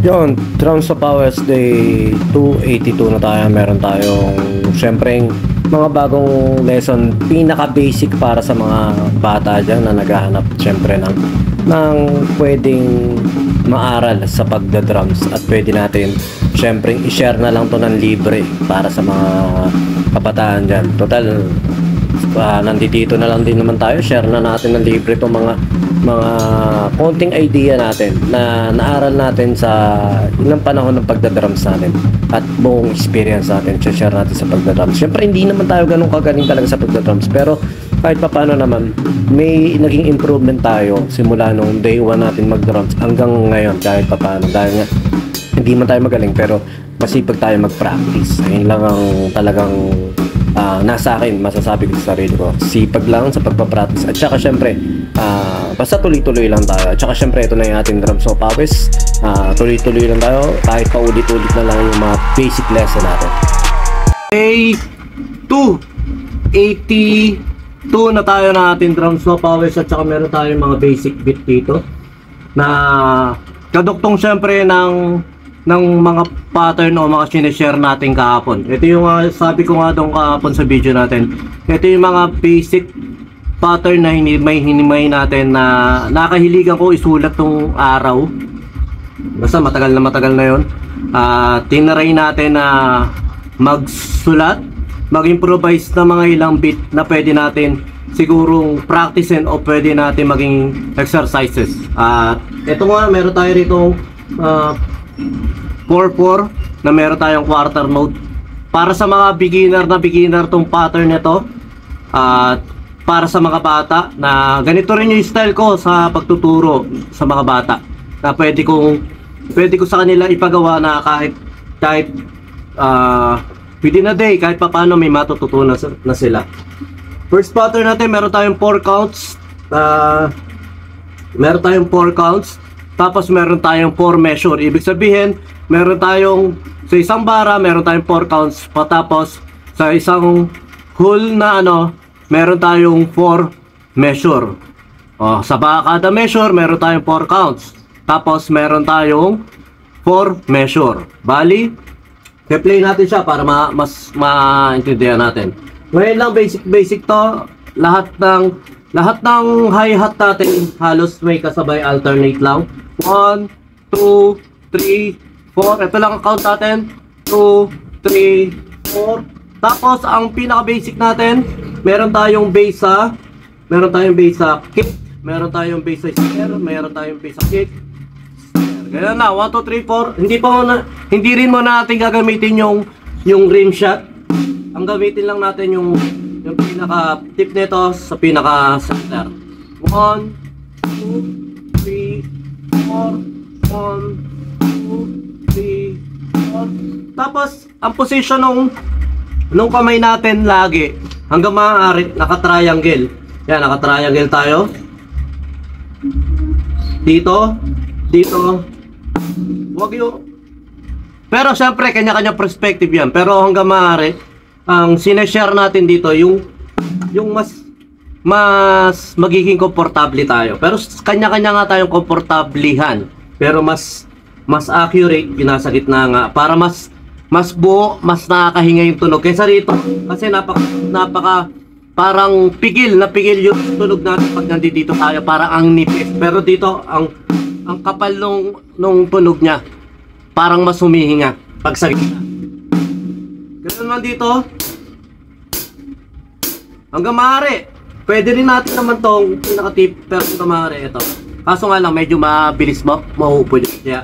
Yun, drums sa Powers Day 282 na tayo. Meron tayong syempre mga bagong lesson, pinaka basic para sa mga bata dyan na naghahanap syempre ng pwedeng maaral sa pagda-drums, at pwede natin syempre i-share na lang to ng libre para sa mga kabataan dyan. Total, nandito na lang din naman tayo, share na natin ng libre itong mga konting idea natin na naaral natin sa ilang panahon ng pagdadrums natin at buong experience natin, share natin sa pagdadrums. Siyempre hindi naman tayo ganun kagaling talaga sa pagdadrums, pero kahit pa paano naman may naging improvement tayo simula nung day 1 natin magdrums hanggang ngayon kahit pa paano, dahil nga hindi man tayo magaling pero masipag tayo mag-practice. Ayun lang ang talagang nasa akin, masasabi ko sa sarili ko, sipag lang sa pagpapractice, at saka syempre basta tuloy-tuloy lang tayo, at saka syempre ito na yung ating drums so Powers. Tuloy-tuloy lang tayo kahit paulit-ulit na lang yung mga basic lesson natin. Day 282 na tayo na ating drums so Powers, at saka meron tayong mga basic beat dito na kaduktong syempre ng mga pattern o mga sinishare natin kahapon. Ito yung sabi ko nga doon kahapon sa video natin, ito yung mga basic pattern na hinimay natin na nakahiligan ko isulat tong araw. Basta matagal na yun. Tinaray natin na magsulat, mag-improvise na mga ilang beat na pwede natin sigurong practicein o pwede natin maging exercises. Ito nga, meron tayo rito 4/4 na meron tayong quarter note para sa mga beginner tong pattern nito, at para sa mga bata na ganito rin yung style ko sa pagtuturo sa mga bata, na pwede ko sa kanila ipagawa na kahit within a day, kahit paano may matututunan na sila. First pattern natin, meron tayong 4 counts, tapos meron tayong 4 measure. Ibig sabihin, meron tayong sa isang bara, meron tayong 4 counts, patapos sa isang whole na meron tayong 4 measure. Sa kada measure, meron tayong 4 counts, tapos meron tayong 4 measure. Bali, i-play natin siya para mas maintindihan natin. Ngayon lang, basic to. Lahat ng hi-hat natin halos may kasabay alternate lang. 1, 2, 3, 4. Ito lang ang count natin. 2, 3, 4. Tapos ang pinaka basic natin, meron tayong bass sa kick, meron tayong bass sa snare, meron tayong bass sa kick. Ganyan na, 1, 2, 3, 4. Hindi rin mo natin gagamitin yung rim shot. Ang gamitin lang natin yung pinaka tip nito sa pinaka center. 1, 2, 3, 4. 1, 2, 3, 4. Tapos ang position nung kamay natin lagi hanggang maaari naka-triangle. Yan, naka-triangle tayo. Dito. Wag yung, pero syempre kanya-kanya perspective yan. Pero hanggang maaari ang sineshare natin dito yung mas magiging komportable tayo. Pero kanya-kanya nga tayong komportablehan. Pero mas accurate, nasa gitna nga, para mas buo, mas nakakahinga yung tunog kaysa rito. Kasi napaka parang pigil yung tunog natin pag nandito tayo, parang ang nipis. Pero dito ang kapal nung tunog niya, parang mas humihinga pag sa gitna. Ganun man dito. Hanggang maaari, pwede rin natin naman tong pinaka-tip, pero hanggang maaari ito. Kaso nga lang, medyo mabilis mahupo yun. Kaya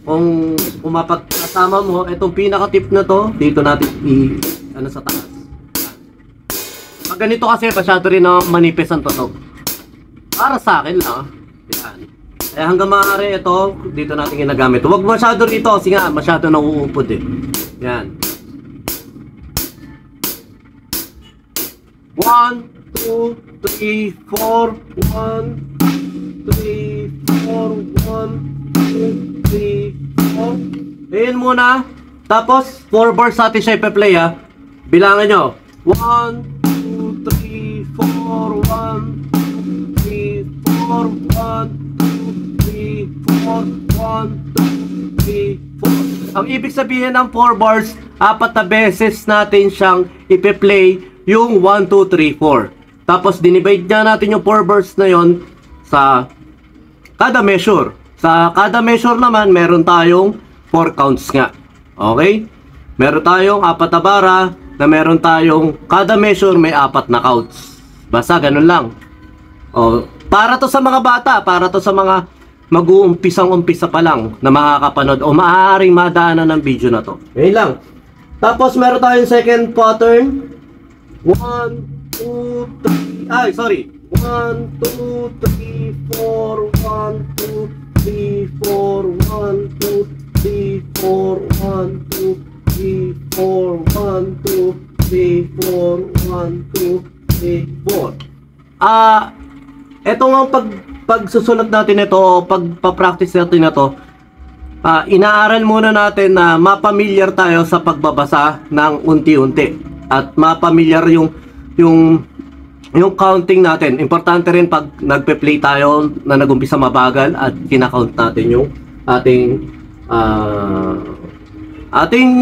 kung mapagkasama mo itong pinaka-tip na to, dito natin sa taas. Pag ganito kasi masyado rin na manipis ang tunog. Para sa akin lang. Yan. Kaya hanggang maaari ito, dito natin ginagamit. Huwag masyado rito kasi nga masyado nang uupod eh. Yan. 1, 2, 3, 4. 1, 3, 4. 1, 2, 3, 4. Ayan muna. Tapos 4 bars natin siya ipe-play ha. Bilangan nyo. 1, 2, 3, 4. 1, 2, 3, 4. 1, 2, 3, 4. 1, 2, 3, 4. Ang ibig sabihin ng 4 bars, 4 na beses natin siyang ipe-play yung 1, 2, 3, 4. Tapos dinivide na natin yung 4 bars na yon sa kada measure. Sa kada measure naman, meron tayong 4 counts nga. Okay? Meron tayong 4 na bara na meron tayong kada measure may 4 na counts. Basta ganun lang. O, para to sa mga bata, para to sa mga mag-uumpisang-umpisa pa lang na makakapanood o maaaring madaanan ng video na to. Ngayon lang. Tapos meron tayong second pattern. 1, 2, 3. Ay, sorry. 1, 2, 3, 4. 1, 2, 3, 4. 1, 2, 3, 4. 1, 2, 3, 4. 1, 2, 3, 4. 1, 2, 3, 4. Ito nga pagsusulat natin ito o pagpa-practice natin na to, inaaral muna natin na mapamilyar tayo sa pagbabasa ng unti-unti at mapamilyar yung counting natin. Importante rin pag nagpe-play tayo na nag-umpisa mabagal at kinakount natin yung ating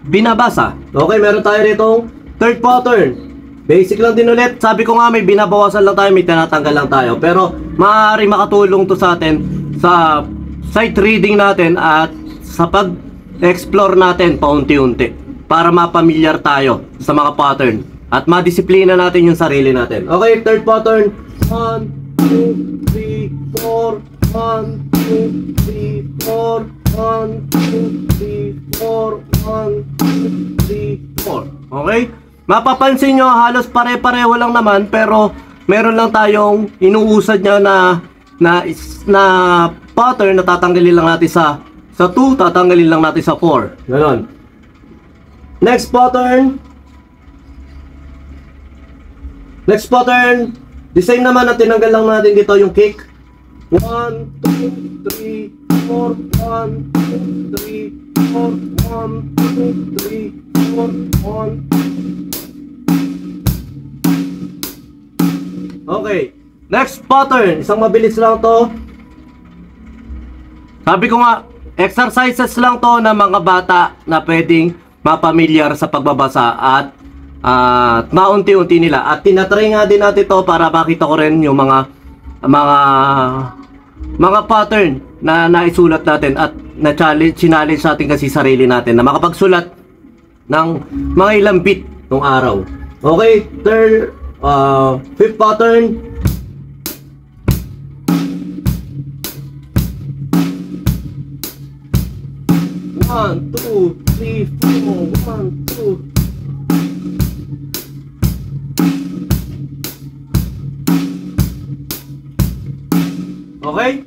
binabasa. Okay, meron tayo rito third pattern. Basic lang din ulit. Sabi ko nga may binabawasan lang tayo, may tinatanggal lang tayo. Pero maaari makatulong to sa atin sa sight reading natin at sa pag-explore natin paunti-unti para mapamilyar tayo sa mga pattern at madisiplina natin yung sarili natin. Okay, third pattern. 1, 2, 3, 4. 1, 2, 3, 4. 1, 2, 3, 4. 1, 2, 3, 4. Okay? Mapapansin nyo, halos pare-pareho lang naman, pero meron lang tayong inuusad niya na pattern na tatanggalin lang natin sa 2, tatanggalin lang natin sa 4. Ganon. Next pattern. The same naman na tinanggal lang natin dito yung kick. 1, 2, 3, 4. 1, 2, 3, 4. 1, 2, 3, 4. 1. Okay, next pattern. Isang mabilis lang to. Sabi ko nga, exercises lang to ng mga bata na pwedeng mapamilyar sa pagbabasa at maunti-unti nila. At tinatry nga din natin to para makita ko rin yung mga pattern na naisulat natin at na-challenge sa ating kasi sarili natin na makapagsulat ng mga ilang bit ng araw. Okay, fifth pattern. One, two, three, four. 1, 2. Okay?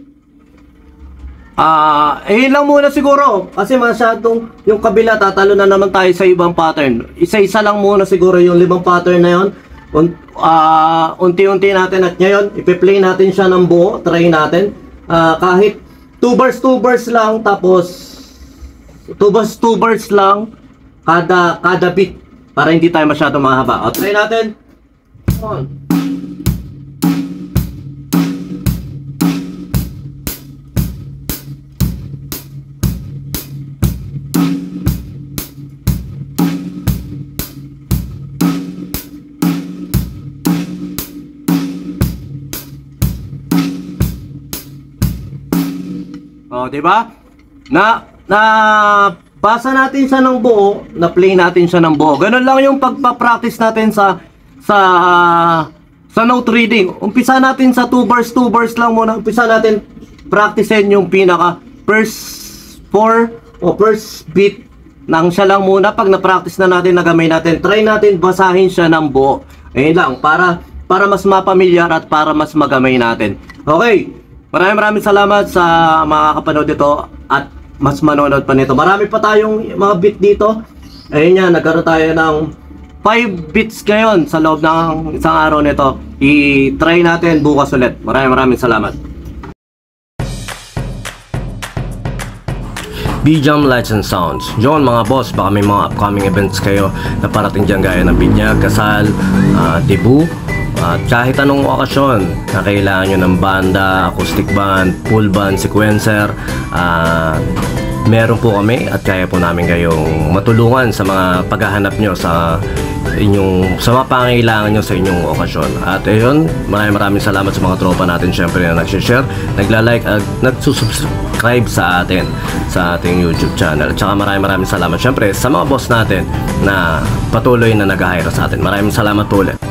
Lang muna siguro kasi masyadong yung kabila tatalo na naman tayo sa ibang pattern. Isa-isa lang muna siguro yung 5 pattern na yon. Unti-unti natin at ngayon ipe-play natin siya ng buo, try natin kahit 2 bars lang, tapos 2 bars lang kada beat para hindi tayo masyadong mahaba. Try natin. 1. Di ba? Basa natin siya ng buo, na-play natin siya ng buo. Ganun lang yung pagpa-practice natin sa note reading. Umpisa natin sa 2 bars lang muna. Umpisa natin practicein yung pinaka first 4 o first beat nang siya lang muna. Pag na-practice na natin, nagamay natin, try natin basahin siya ng buo. Ayun lang, para mas mapamilyar at para mas magamay natin. Okay. Maraming salamat sa mga kapanood dito at mas manonood pa nito. Marami pa tayong mga bit dito. Ayun yan, nagkaroon tayo ng 5 bits ngayon sa loob ng isang araw nito. I-try natin bukas ulit. Maraming salamat. BJAM Lights and Sounds. Yun mga boss, baka may mga upcoming events kayo na parating dyan gaya ng binyag, kasal, debut, At kahit anong okasyon na kailangan nyo ng banda, acoustic band, full band, sequencer, meron po kami at kaya po namin kayong matulungan sa mga paghahanap nyo sa mga pangailangan nyo sa inyong okasyon. At ayun, maraming salamat sa mga tropa natin syempre na nagsishare, nagla-like at nagsusubscribe sa atin sa ating YouTube channel. At saka maraming salamat syempre sa mga boss natin na patuloy na nag-hire sa atin. Maraming salamat po ulit.